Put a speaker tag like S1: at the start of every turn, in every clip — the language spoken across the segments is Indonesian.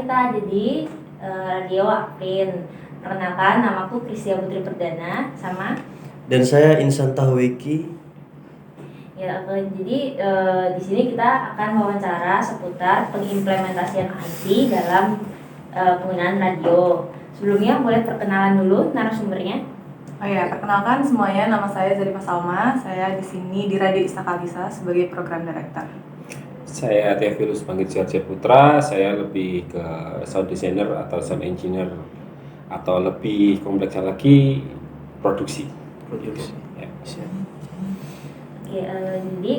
S1: kita ada di Radio Aprin. Perkenalkan, namaku Kristia Putri Perdana sama
S2: dan saya Insan Tahwiki.
S1: Ya, jadi di sini kita akan wawancara seputar pengimplementasian IT dalam penggunaan radio. Sebelumnya boleh perkenalan dulu narasumbernya.
S3: Oh ya, perkenalkan semuanya, nama saya Zarifah Salma. Saya di sini di Radio Istakalisa sebagai program director.
S4: Saya Teofilus Panggit Siarja Putra. Saya lebih ke sound designer atau sound engineer, atau lebih kompleksnya lagi produksi. Ya.
S1: Oke, jadi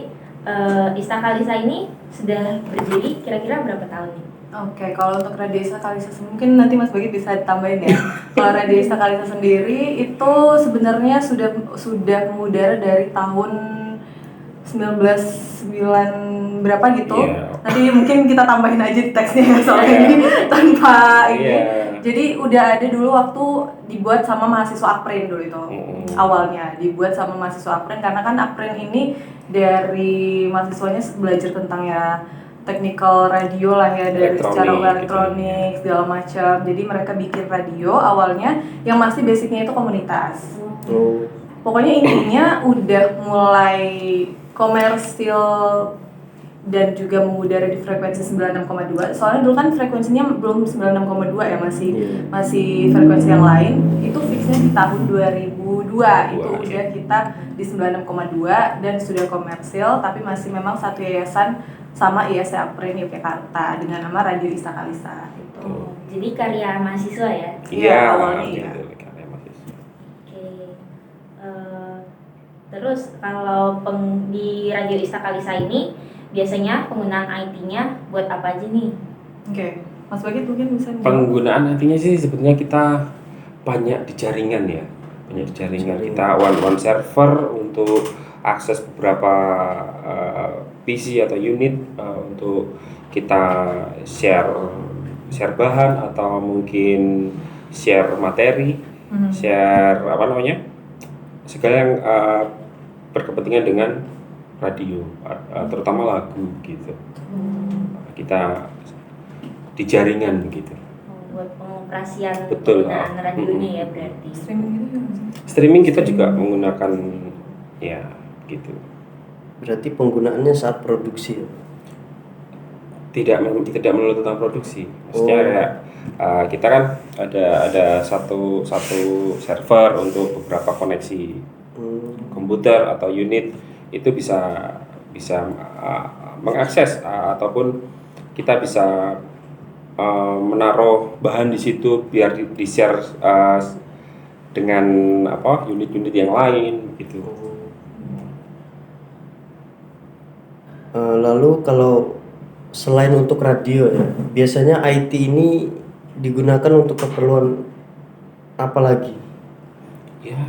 S1: Istakalisa ini sudah berdiri kira-kira berapa tahun nih?
S3: Oke, kalau untuk Radio Istakalisa mungkin nanti Mas Bagi bisa ditambahin ya. Kalau Radio Istakalisa sendiri itu sebenarnya sudah mengudara dari tahun 1909 berapa gitu. Nanti mungkin kita tambahin aja di teksnya ya soalnya ini tanpa ini. Jadi udah ada dulu waktu dibuat sama mahasiswa Aprin dulu itu. Awalnya dibuat sama mahasiswa Aprin karena kan Aprin ini dari mahasiswanya belajar tentang ya technical radio lah ya, dari secara elektronik segala macam. Jadi mereka bikin radio awalnya yang masih basicnya itu komunitas. Pokoknya intinya udah mulai komersil dan juga mengudara di frekuensi 96,2. Soalnya dulu kan frekuensinya belum 96,2 ya, masih frekuensi yang lain. Itu fixnya di tahun 2002 itu udah kita di 96,2 dan sudah komersil, tapi masih memang satu yayasan sama IAC Aprin Yogyakarta dengan nama Radio Istakalisa itu.
S1: Jadi karya mahasiswa ya?
S3: Iya, awalnya iya.
S1: Terus kalau di Radio Istakalisa ini biasanya penggunaan IT-nya buat apa aja nih?
S3: Oke, Mas Bagit mungkin bisa.
S4: Penggunaan IT-nya sih sebetulnya kita banyak di jaringan ya. Banyak di jaringan. Kita one server untuk akses beberapa PC atau unit untuk kita share bahan atau mungkin share materi, share segala yang berkepentingan dengan radio, terutama lagu gitu. Kita di jaringan begitu.
S1: Buat pengoperasian
S4: penggunaan
S1: radionya ya berarti.
S4: Streaming kita juga menggunakan ya gitu.
S2: Berarti penggunaannya saat produksi ya?
S4: Tidak melulu tentang produksi. Maksudnya kayak kita kan ada satu server untuk beberapa koneksi komputer atau unit, itu bisa mengakses ataupun kita bisa menaruh bahan di situ biar di share dengan unit-unit yang lain gitu.
S2: Lalu kalau selain untuk radio ya, biasanya IT ini digunakan untuk keperluan apa lagi?
S4: Ya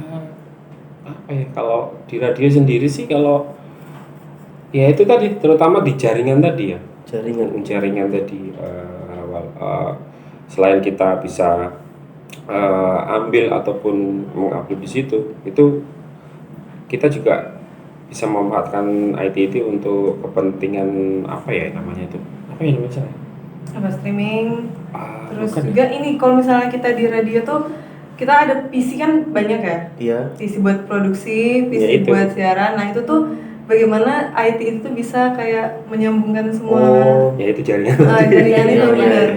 S4: kalau di radio sendiri sih, kalau ya itu tadi terutama di jaringan tadi ya. Jaringan tadi selain kita bisa ambil ataupun mengupload di situ, itu kita juga bisa memanfaatkan IT itu untuk kepentingan
S3: streaming. Terus juga ini kalau misalnya kita di radio tuh kita ada PC kan banyak ya.
S2: Iya.
S3: PC buat produksi, PC buat siaran. Nah itu tuh bagaimana IT itu bisa kayak menyambungkan semua.
S4: Ya itu jaringan.
S3: Jaringan itu benar.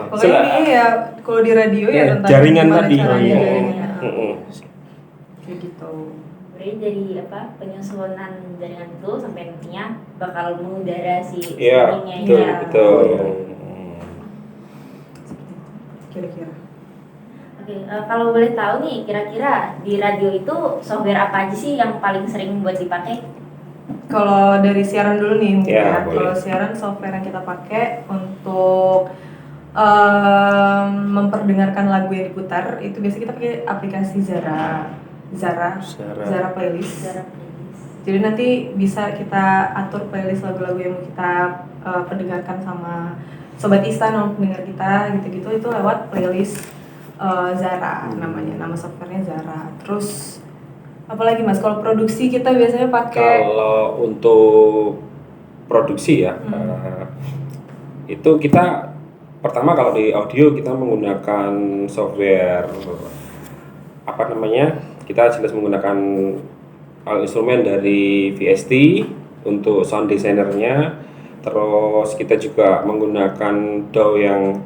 S3: Pokoknya ini ya kalau di radio ya tentang
S4: jaringan tadi.
S3: Kayak gitu.
S1: Berarti dari penyusunan jaringan itu sampai nantinya bakal mengudara si
S4: streamingnya.
S1: Iya,
S4: betul.
S3: Kira-kira.
S1: Oke, kalau boleh tahu nih, kira-kira di radio itu software apa aja sih yang paling sering buat dipakai?
S3: Kalau dari siaran dulu nih mungkin
S4: ya.
S3: Kalau siaran software yang kita pakai untuk memperdengarkan lagu yang diputar itu biasanya kita pakai aplikasi Zara Playlist. Jadi nanti bisa kita atur playlist lagu-lagu yang mau kita perdengarkan sama Sobat Ista, pendengar kita gitu-gitu, itu lewat playlist Zara namanya, nama softwarenya Zara. Terus apalagi Mas, kalau produksi kita biasanya pakai,
S4: kalau untuk produksi ya itu kita pertama kalau di audio kita menggunakan software apa namanya? Kita jelas menggunakan alat instrumen dari VST untuk sound designernya. Terus kita juga menggunakan DAW yang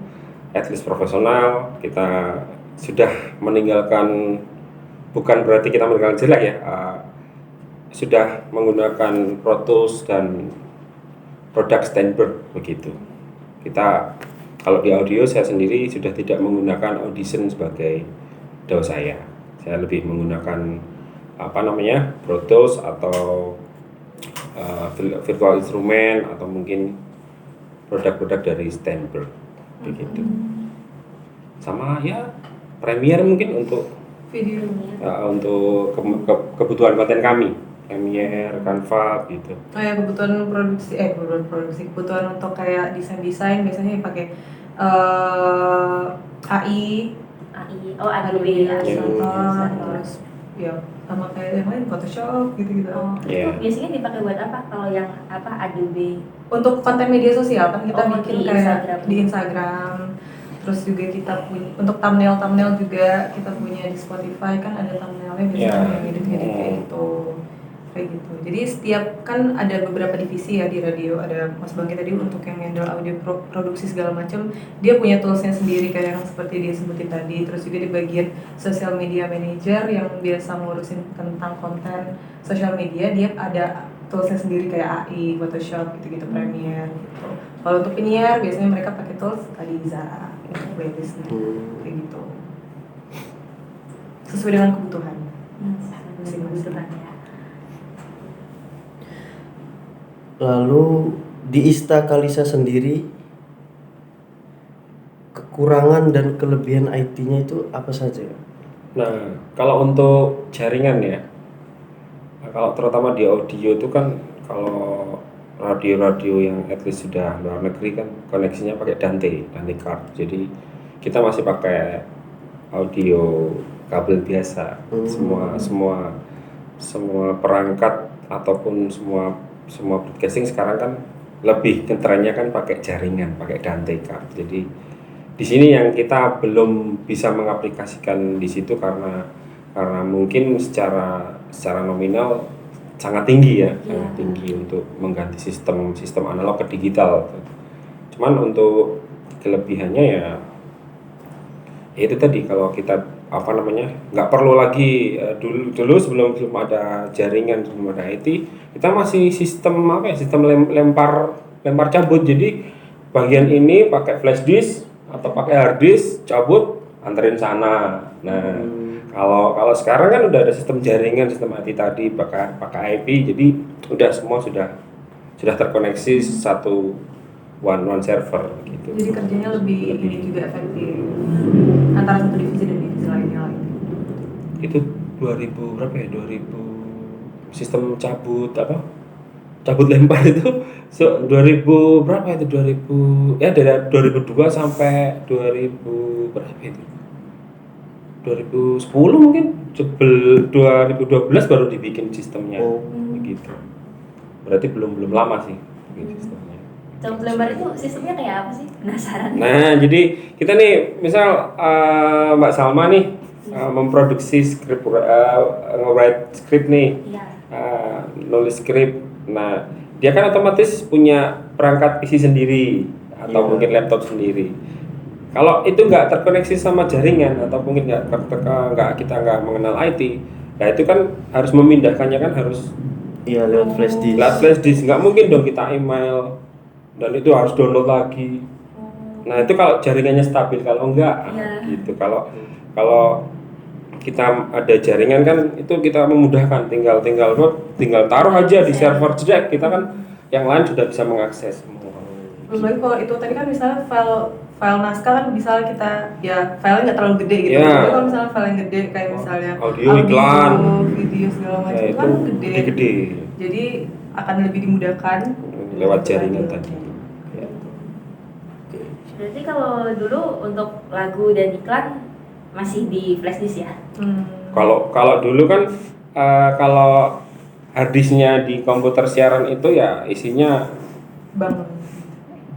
S4: at least profesional. Kita sudah meninggalkan, bukan berarti kita meninggalkan jelek ya, sudah menggunakan Pro Tools dan produk Steinberg begitu. Kita kalau di audio saya sendiri sudah tidak menggunakan Audition sebagai DAW saya. Saya lebih menggunakan apa namanya Pro Tools atau virtual instrument atau mungkin produk-produk dari Steinberg begitu. Sama ya Premiere mungkin untuk
S3: Video.
S4: untuk kebutuhan konten kami. Premiere, Canva gitu.
S3: Oh ya, kebutuhan kebutuhan untuk kayak desain biasanya pakai AI,
S1: Adobe
S3: Illustrator,
S1: Illustrator.
S3: terus ya sama kayak yang lain Photoshop gitu-gitu.
S1: Itu biasanya dipakai buat apa kalau yang Adobe?
S3: Untuk konten media sosial kan kita bikin
S1: di
S3: kayak
S1: Instagram.
S3: di Instagram. Terus juga kita punya untuk thumbnail juga kita punya di Spotify kan ada thumbnailnya biasanya yang edit-edit kayak gitu. Jadi setiap kan ada beberapa divisi ya di radio. Ada Mas Bangki tadi untuk yang handle audio produksi segala macam, dia punya toolsnya sendiri kayak yang seperti dia sebutin tadi. Terus juga di bagian social media manager yang biasa ngurusin tentang konten social media, dia ada toolsnya sendiri kayak AI, Photoshop gitu-gitu, Premiere gitu. Kalau untuk penyiar biasanya mereka pakai tools tadi Zara, playlist kayak gitu. Sesuai dengan kebutuhan.
S1: Kebutuhan ya.
S2: Lalu di Ista Kalisa sendiri kekurangan dan kelebihan IT-nya itu apa saja?
S4: Nah, kalau untuk jaringan ya, kalau terutama di audio itu kan kalau radio-radio yang at least sudah luar negeri kan koneksinya pakai Dante card. Jadi kita masih pakai audio kabel biasa. Semua perangkat ataupun semua broadcasting sekarang kan lebih trennya kan pakai jaringan, pakai Dante card. Jadi di sini yang kita belum bisa mengaplikasikan di situ karena mungkin secara nominal sangat tinggi ya, sangat tinggi untuk mengganti sistem analog ke digital. Cuman untuk kelebihannya ya itu tadi, kalau kita nggak perlu lagi dulu sebelum ada jaringan, sebelum ada IT, kita masih sistem lempar cabut. Jadi bagian ini pakai flash disk atau pakai hard disk, cabut anterin sana. Nah, kalau sekarang kan udah ada sistem jaringan, sistem IT tadi pakai IP, jadi udah semua sudah terkoneksi satu one server gitu.
S3: Jadi kerjanya lebih ini juga efektif antara satu divisi dan divisi lainnya lagi.
S4: Itu 2000 berapa ya? 2000 sistem cabut lempar itu 2000 berapa itu? 2000 ya, dari 2002 sampai 2000 berapa itu? 2010 mungkin, 2012 baru dibikin sistemnya. Begitu. Berarti belum lama sih bikin sistemnya.
S1: Cabut lempar itu sistemnya kayak apa sih? Penasaran.
S4: Nah, jadi kita nih misal Mbak Salma nih memproduksi skrip, nge-write skrip nih, nulis skrip. Nah, dia kan otomatis punya perangkat PC sendiri atau mungkin laptop sendiri. Kalau itu nggak terkoneksi sama jaringan atau mungkin kita nggak mengenal IT, nah itu kan harus memindahkannya kan harus
S2: lewat flash disk.
S4: Lewat flash disk, nggak mungkin dong kita email dan itu harus download lagi. Nah itu kalau jaringannya stabil, kalau enggak gitu. Kalau kita ada jaringan kan itu kita memudahkan, tinggal taruh aja di server jedek, kita kan yang lain sudah bisa mengakses.
S3: Belum lagi kalau itu tadi kan misalnya file naskah kan misalnya kita filenya nggak terlalu gede gitu. Tapi kalau misalnya file yang gede kayak misalnya
S4: audio, iklan,
S3: video segala macam itu kan gede. Jadi akan lebih dimudahkan
S4: lewat jaringan tadi.
S1: Berarti kalau dulu untuk lagu dan iklan masih di flash disk ya?
S4: Kalau dulu kan kalau harddisknya di komputer siaran itu ya isinya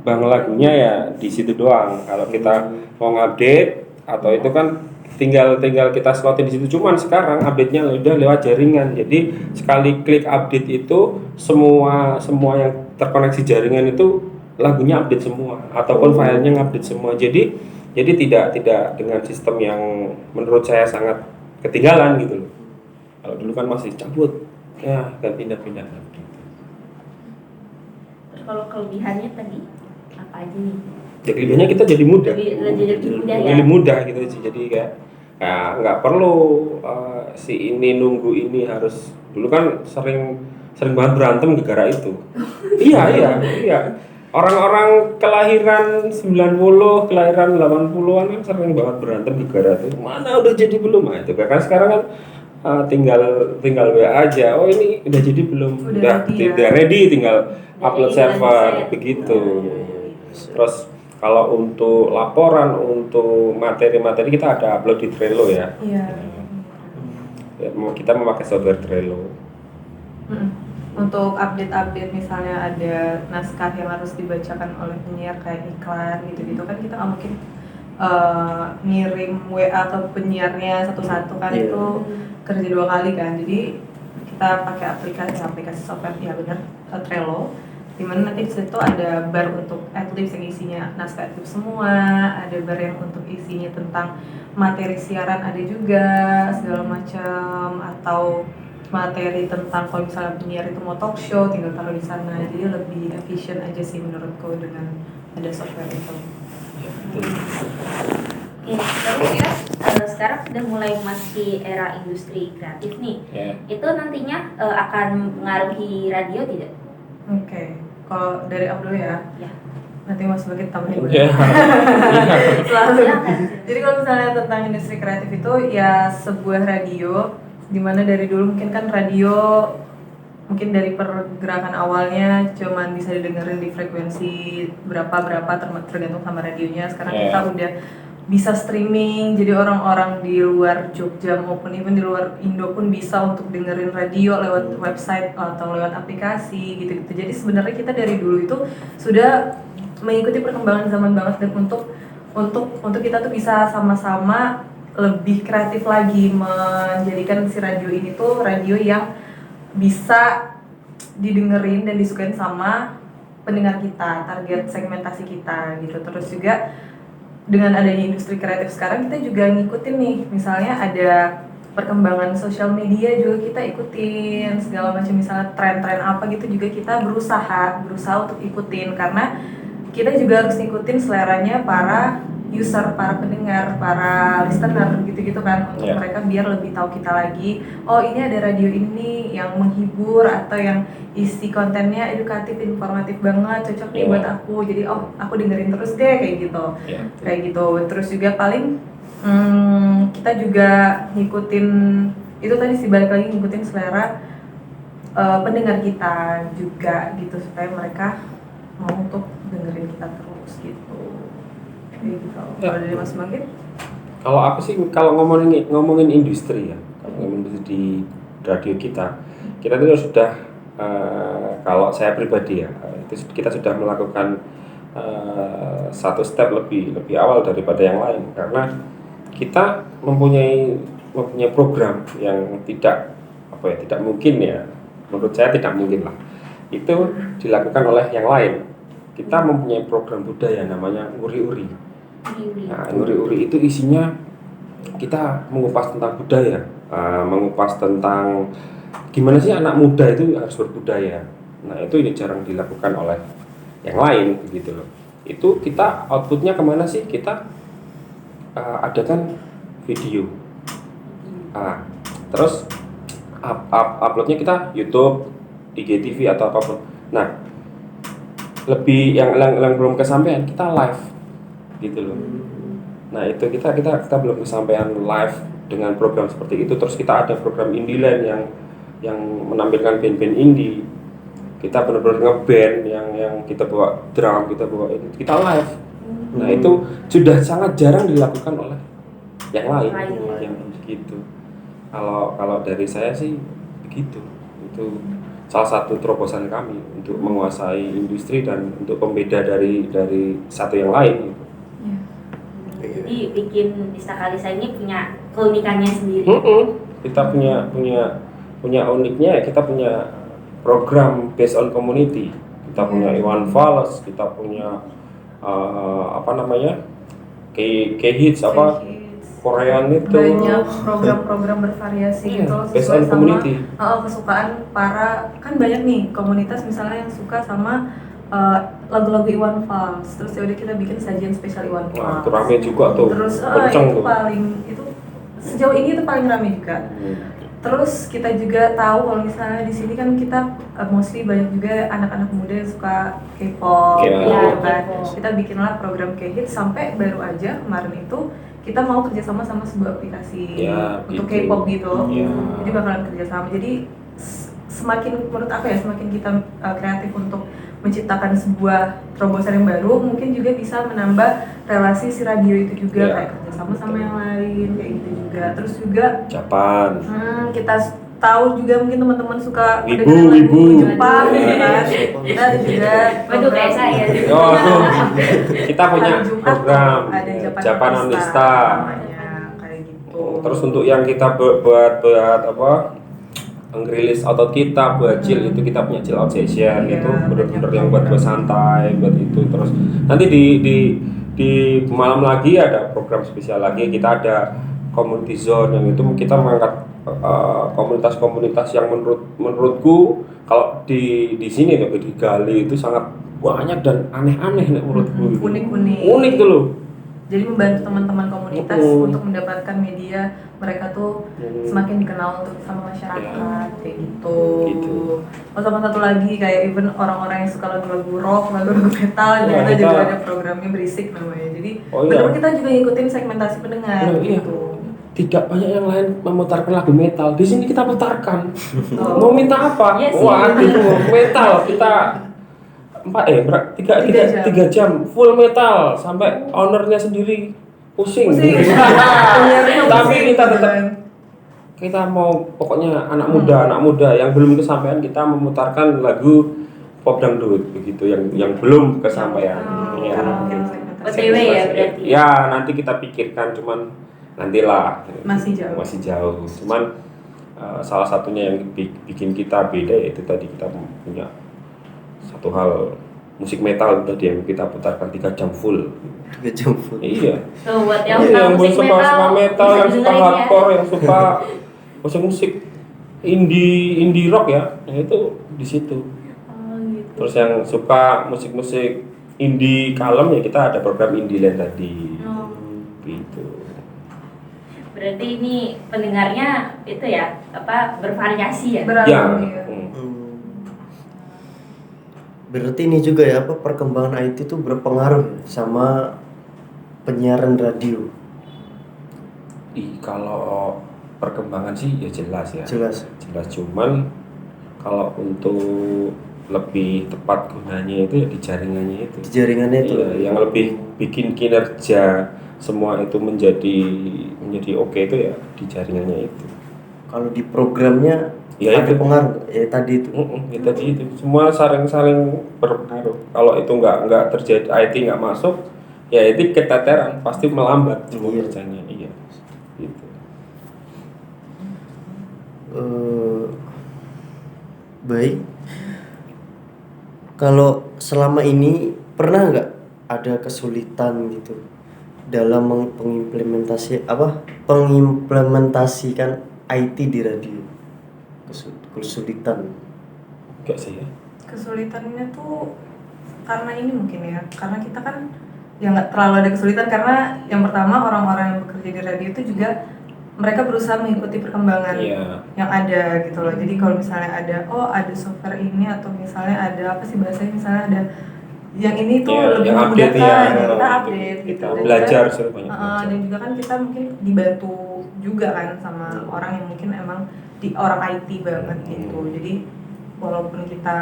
S4: bank lagunya ya di situ doang. Kalau kita mau ngupdate atau itu kan tinggal kita slotin di situ. Cuman sekarang update-nya udah lewat jaringan. Jadi sekali klik update itu semua yang terkoneksi jaringan itu lagunya update semua ataupun filenya ngupdate semua. Jadi tidak dengan sistem yang menurut saya sangat ketinggalan gitu loh. Kalau dulu kan masih cabut ya dan pindah-pindah gitu.
S1: Terus kalau kelebihannya tadi apa aja nih?
S4: Jadi kelebihannya kita jadi mudah.
S1: Lebih mudah ya.
S4: Jadi mudah gitu sih. Jadi kayak nggak perlu si ini nunggu ini harus. Dulu kan sering banget berantem gara-gara itu. Iya. Orang-orang kelahiran 90, kelahiran 80-an kan sering banget berantem gara-gara itu. Mana udah jadi belum? Nah, itu karena sekarang kan tinggal WA aja. Oh ini udah jadi belum? Udah ready, tinggal upload server begitu. Terus kalau untuk laporan, untuk materi-materi kita ada upload di Trello ya.
S3: Iya.
S4: Kita memakai software Trello.
S3: Untuk update misalnya ada naskah yang harus dibacakan oleh penyiar kayak iklan gitu-gitu kan kita nggak mungkin ngirim WA ke penyiarnya satu-satu kan itu kerja 2 kali kan. Jadi kita pakai aplikasi software ya benar Trello. Dimana nanti di situ ada bar untuk adlibs yang isinya naskah adlibs semua, ada bar yang untuk isinya tentang materi siaran ada juga segala macam, atau materi tentang kalau misalnya penyiar itu mau talk show tinggal taruh di sana. Jadi lebih efisien aja sih menurutku dengan ada software itu.
S1: Oke, terus ya sekarang sudah mulai memasuki era industri kreatif nih. Itu nantinya akan mempengaruhi radio tidak?
S3: Oke, kalau dari aku dulu ya. Nanti Mas Bagit tambahin. Selalu. Jadi kalau misalnya tentang industri kreatif itu ya sebuah radio, dimana dari dulu mungkin kan radio mungkin dari pergerakan awalnya cuman bisa didengerin di frekuensi berapa tergantung sama radionya. Sekarang kita udah bisa streaming, jadi orang-orang di luar Jogja maupun even di luar Indo pun bisa untuk dengerin radio lewat website atau lewat aplikasi gitu-gitu. Jadi sebenarnya kita dari dulu itu sudah mengikuti perkembangan zaman banget, dan untuk kita tuh bisa sama-sama lebih kreatif lagi menjadikan si radio ini tuh radio yang bisa didengerin dan disukain sama pendengar kita, target segmentasi kita gitu. Terus juga dengan adanya industri kreatif sekarang kita juga ngikutin nih, misalnya ada perkembangan sosial media juga kita ikutin segala macam, misalnya tren-tren apa gitu juga kita berusaha untuk ikutin, karena kita juga harus ngikutin seleranya para user, para pendengar, para listener gitu-gitu kan, untuk mereka biar lebih tahu kita lagi. Oh ini ada radio ini yang menghibur atau yang isi kontennya edukatif, informatif banget, cocok nih buat aku. Jadi aku dengerin terus deh kayak gitu. Kayak gitu. Terus juga paling kita juga ngikutin itu tadi sih, balik lagi ngikutin selera pendengar kita juga gitu, supaya mereka mau untuk dengerin kita terus gitu. Kalau dari Mas Bagit?
S4: Kalau aku sih kalau ngomongin industri ya, kalau ngomongin industri di radio kita itu sudah kalau saya pribadi ya, itu kita sudah melakukan satu step lebih awal daripada yang lain, karena kita mempunyai program yang tidak mungkin ya, menurut saya tidak mungkin lah itu dilakukan oleh yang lain. Kita mempunyai program budaya namanya Uri-Uri. Nah, Uri-Uri itu isinya kita mengupas tentang budaya, mengupas tentang gimana sih anak muda itu harus berbudaya. Nah itu jarang dilakukan oleh yang lain gitu loh. Itu kita outputnya kemana sih? Kita adakan video, terus uploadnya kita YouTube, IGTV atau apapun. Nah lebih yang belum kesampaian kita live gitu loh. Nah itu kita belum kesampaian live dengan program seperti itu. Terus kita ada program Indieland yang menampilkan band-band indie. Kita benar-benar ngeband yang kita bawa drum, kita live. Nah itu sudah sangat jarang dilakukan oleh yang lain. Yang begitu. Kalau dari saya sih begitu. Itu salah satu terobosan kami untuk menguasai industri dan untuk pembeda dari satu yang lain gitu.
S1: Jadi bikin Istakalisa ini punya keunikannya sendiri.
S4: Kita punya uniknya ya, kita punya program based on community. Kita punya Iwan Fals, kita punya K-Hits Korean itu.
S3: Banyak program-program bervariasi gitu
S4: based
S3: sesuai
S4: on
S3: sama
S4: community.
S3: kesukaan para, kan banyak nih komunitas misalnya yang suka sama lagu-lagu Iwan Fals, terus yaudah kita bikin sajian spesial Iwan Fals.
S4: Nah, itu rame juga tuh.
S3: Terus
S4: Kenceng
S3: itu
S4: tuh.
S3: itu sejauh ini itu paling rame juga. Terus kita juga tahu kalau misalnya di sini kan kita mostly banyak juga anak-anak muda yang suka K-pop,
S4: Iya.
S3: gitu kan.
S1: K-pop.
S3: Kita bikinlah program K-hits sampai baru aja kemarin itu kita mau kerjasama sama sebuah aplikasi
S4: Ya,
S3: untuk
S4: gitu.
S3: K-pop gitu.
S4: Iya.
S3: Jadi bakalan kerjasama. Jadi semakin menurut aku ya semakin kita kreatif untuk menciptakan sebuah terobosan yang baru, mungkin juga bisa menambah relasi si radio itu juga
S4: Ya,
S3: kayak kerjasama sama
S4: betul.
S3: yang lain kayak gitu juga. Terus juga
S4: Japan.
S3: kita tahu juga mungkin teman-teman suka
S4: Wibu,
S3: dengerin lagu
S4: wibu.
S3: Jepang
S4: Ya.
S3: gitu kan. Kita ada juga
S1: Waduh kayak saya.
S4: Oh, kita punya
S3: hari Jumat
S4: program
S3: tuh ada
S4: Japan Onista.
S3: namanya kayak gitu.
S4: Terus untuk yang kita buat ngerilis otot kita buat chill itu kita punya chill out session
S3: Iya,
S4: itu bener-bener
S3: banyak
S4: yang buat santai buat itu. Terus nanti di malam lagi ada program spesial lagi, kita ada community zone yang itu kita mengangkat komunitas-komunitas yang menurutku kalau di sini tuh di Gali itu sangat banyak dan aneh-aneh menurutku. Unik tuh loh.
S3: Jadi membantu teman-teman komunitas
S4: Betul.
S3: untuk mendapatkan media mereka tuh semakin dikenal untuk sama masyarakat kayak gitu. Oh sama satu lagi kayak even orang-orang yang suka lagu-lagu rock, lagu-lagu metal,
S4: Ya,
S3: kita
S4: kita-
S3: juga ada programnya berisik namanya. Jadi
S4: Oh, iya.
S3: benar-benar kita juga ngikutin segmentasi pendengar
S4: Oh, iya.
S3: gitu.
S4: Tidak banyak yang lain memutarkan lagu metal. Di sini kita putarkan.
S3: Oh.
S4: Mau minta apa?
S1: Iya sih.
S4: Wah, itu metal kita 3 jam full metal sampai ownernya sendiri pusing. Tapi kita tetap kita mau pokoknya anak muda yang belum kesampaian kita memutarkan lagu pop dangdut begitu yang belum kesampaian. Ya.
S3: Karena mungkin segmentasi.
S1: OTW ya berarti.
S4: Ya, nanti kita pikirkan cuman nantilah.
S3: Masih jauh.
S4: Cuman salah satunya yang bikin kita beda yaitu tadi kita punya satu hal musik metal tadi yang kita putarkan 3 jam full.
S2: 3 jam full.
S4: Iya.
S1: Tuh buat yang
S4: Iya,
S1: suka musik
S4: suka metal,
S1: bisa
S4: yang suka
S1: dengerin ya.
S4: hardcore, yang suka musik indie rock ya, itu di situ.
S1: Oh gitu.
S4: Terus yang suka musik indie kalem ya kita ada program Indie Land tadi.
S1: Oh.
S4: Gitu.
S1: Berarti ini pendengarnya itu ya bervariasi ya.
S3: Beragam
S4: Ya.
S3: ya.
S2: Berarti ini juga ya perkembangan IT itu berpengaruh sama penyiaran radio.
S4: Kalau perkembangan sih ya jelas ya.
S2: Jelas.
S4: Cuman kalau untuk lebih tepat gunanya itu ya di jaringannya itu.
S2: Di jaringannya itu.
S4: Iya, yang lebih bikin kinerja semua itu menjadi oke itu ya di jaringannya itu.
S2: Kalau di programnya
S4: Ya
S2: ada
S4: itu.
S2: pengaruh ya tadi itu.
S4: Ya tadi itu semua saling berpengaruh. Kalau itu nggak terjadi, IT nggak masuk, ya itu keteteran pasti melambat semua
S2: Iya.
S4: kerjanya. Iya. Gitu.
S2: Baik. Kalau selama ini pernah nggak ada kesulitan gitu dalam pengimplementasikan IT di radio? Kesulitan.
S4: Enggak sih ya.
S3: Kesulitannya tuh karena ini mungkin ya, karena kita kan ya nggak terlalu ada kesulitan karena yang pertama orang-orang yang bekerja di radio itu juga mereka berusaha mengikuti perkembangan
S4: Iya.
S3: yang ada gitu loh. Jadi kalau misalnya ada software ini atau misalnya ada apa sih bahasanya, misalnya ada yang ini tuh
S4: Iya,
S3: lebih
S4: yang update,
S3: memudahkan,
S4: ya,
S3: kita
S4: gitu.
S3: update gitu.
S4: Kita
S3: Dan
S4: belajar
S3: juga-
S4: sih banyak belajar.
S3: dan juga kan kita mungkin dibantu juga kan sama orang yang mungkin emang orang IT banget gitu. Jadi walaupun kita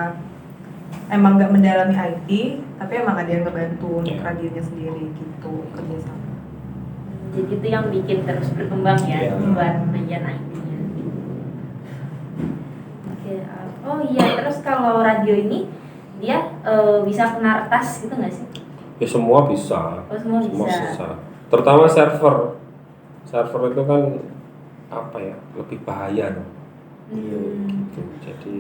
S3: emang nggak mendalami IT, tapi emang ada yang ngebantu untuk
S4: Iya.
S3: radionya sendiri gitu, kerjasama.
S1: Jadi itu yang bikin terus berkembang ya
S4: Iya.
S1: buat bagian IT-nya. Oke, Oh iya, terus kalau radio ini dia bisa kena retas gitu nggak sih?
S4: Ya semua bisa.
S1: Oh, semua bisa.
S4: Terutama server. Server itu kan apa ya? Lebih bahaya loh. Gitu. Jadi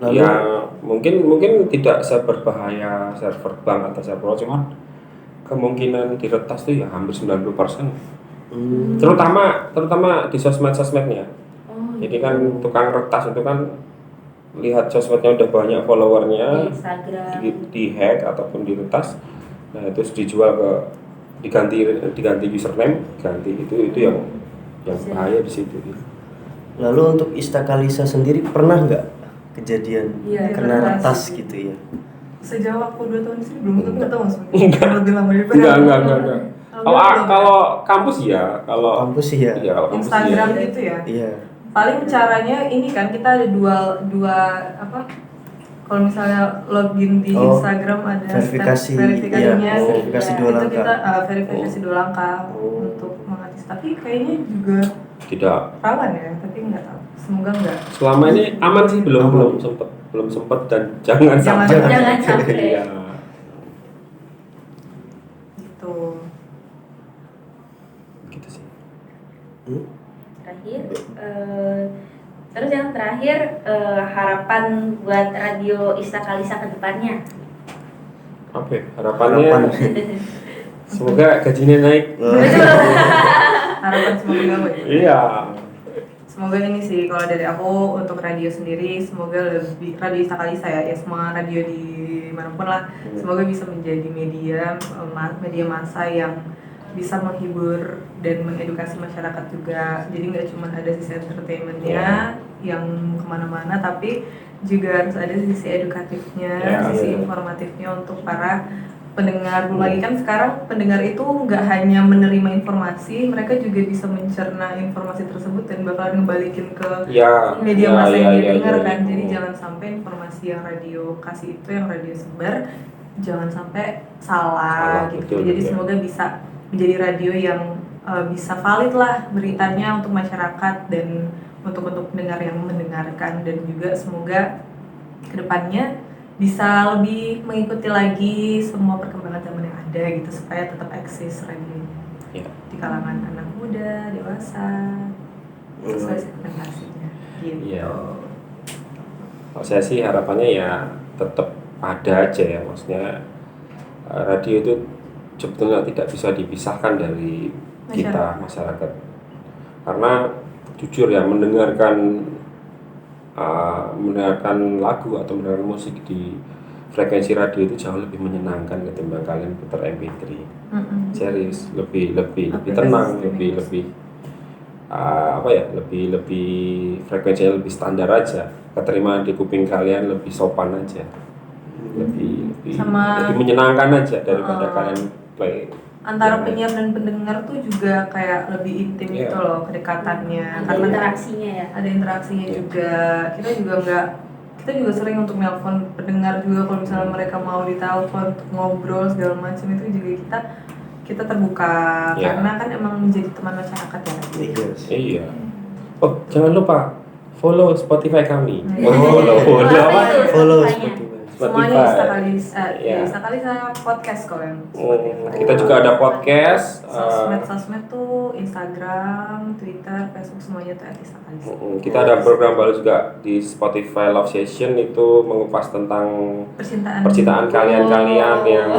S2: Lalu-
S4: ya mungkin tidak seberbahaya server bank atau server, cuman kemungkinan diretas tuh ya hampir 90%. Terutama di sosmed-sosmednya.
S1: Oh,
S4: Jadi kan tukang retas itu kan lihat sosmednya udah banyak followernya,
S1: di Instagram.
S4: di hack ataupun diretas, nah terus dijual diganti username, ganti itu yang bahaya di situ.
S2: Lalu untuk Istakalisa sendiri pernah nggak kejadian
S3: Iya,
S2: kena
S3: retas
S2: retas
S3: gitu.
S2: gitu ya?
S3: Sejauh aku 2 tahun di sini belum, tapi nggak tahu mas. Lebih lama daripada
S4: Enggak.
S3: Kalau
S4: Kalau kampus ya, kalau
S2: Kampus sih ya.
S4: iya, kalau kampus
S3: Instagram
S4: iya.
S3: gitu ya.
S2: Iya.
S3: Paling caranya ini kan kita ada dua apa? Kalau misalnya login di
S2: Oh,
S3: Instagram ada
S2: verifikasi,
S3: step verifikasinya,
S2: iya, verifikasi
S3: ya,
S2: dua
S3: itu
S2: langkah.
S3: kita verifikasi 2 langkah
S2: Oh.
S3: untuk mengantis. Tapi kayaknya juga
S4: Tidak.
S3: rawan ya, tapi nggak tahu. Semoga nggak.
S4: Selama ini aman sih, belum sempet dan jangan sampai.
S1: Jangan sampai.
S4: Iya.
S3: Gitu.
S4: Gitu sih.
S1: Terakhir, terus yang terakhir harapan buat radio Istakalisa ke depannya.
S4: Apa ya? Harapannya semoga gajinya naik.
S3: Harapan semoga nggak baik.
S4: Iya.
S3: Semoga ini sih kalau dari aku untuk radio sendiri, semoga lebih radio Istakalisa ya semua radio di manapun lah, semoga bisa menjadi media massa yang bisa menghibur dan mengedukasi masyarakat juga. Jadi nggak cuma ada sisi entertainmentnya yang kemana-mana, tapi juga harus ada sisi edukatifnya, sisi informatifnya untuk para pendengar. Belum lagi kan sekarang pendengar itu nggak hanya menerima informasi, mereka juga bisa mencerna informasi tersebut dan bakalan ngebalikin ke media massa yang dia dengar kan. Jadi jangan sampai informasi yang radio kasih itu, yang radio sebar, jangan sampai salah gitu.
S4: Betul,
S3: Jadi semoga bisa menjadi radio yang bisa valid lah beritanya untuk masyarakat dan untuk pendengar yang mendengarkan, dan juga semoga kedepannya bisa lebih mengikuti lagi semua perkembangan zaman yang ada gitu, supaya tetap eksis radio di kalangan anak muda, dewasa, sesuai segmentasinya gitu.
S4: Kalau saya sih harapannya ya tetap ada aja ya, maksudnya radio itu sebetulnya tidak bisa dipisahkan dari kita masyarakat, karena jujur ya mendengarkan lagu atau mendengarkan musik di frekuensi radio itu jauh lebih menyenangkan ketimbang kalian putar MP3. Serius, lebih tenang, lebih frekuensinya lebih standar aja, keterima di kuping kalian lebih sopan aja, lebih menyenangkan aja daripada kalian play.
S3: Antara penyiar dan pendengar tuh juga kayak lebih intim gitu loh kedekatannya,
S1: Ada interaksinya ya.
S3: Ada interaksinya juga. Kita juga sering untuk nelpon pendengar juga kalau misalnya mereka mau ditelepon untuk ngobrol segala macam, itu juga kita terbuka karena kan emang menjadi teman masyarakat ya.
S4: Iya. Oh, jangan lupa follow Spotify kami.
S2: Follow Spotify.
S3: Semuanya Istakalisa podcast kalau yang Spotify.
S4: Kita juga ada podcast.
S3: Sosmed tuh Instagram, Twitter, Facebook, semuanya tuh @Istakalisa.
S4: Kita ada program baru juga di Spotify Love Session, itu mengupas tentang percintaan kalian yang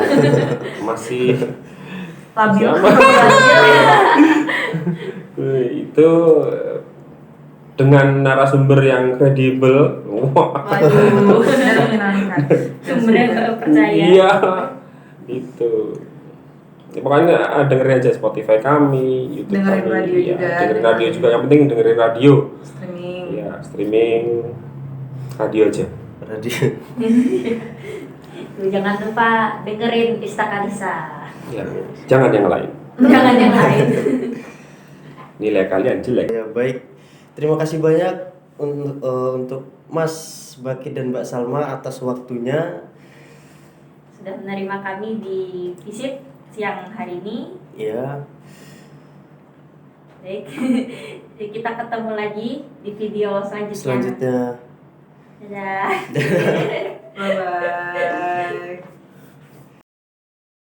S4: masih
S3: labil.
S4: Itu dengan narasumber yang kredibel.
S3: Waduh, dan menyenangkan.
S1: Sumbernya nggak percaya.
S4: Iya, itu. Ya, pokoknya dengerin aja Spotify kami, YouTube
S3: dengerin
S4: kami.
S3: Radio juga.
S4: Dengerin radio juga. Yang penting dengerin radio.
S3: Streaming.
S4: Iya, streaming radio aja.
S2: Radio.
S1: Tuh, jangan lupa dengerin Istakalisa.
S4: Ya, jangan yang lain.
S1: Jangan yang lain.
S4: Nilai kalian jelek.
S2: Ya baik. Terima kasih banyak untuk Mas Baki dan Mbak Salma atas waktunya.
S1: Sudah menerima kami di visit siang hari ini.
S2: Ya.
S1: Baik. Kita ketemu lagi di video selanjutnya. Dadah.
S3: Bye bye.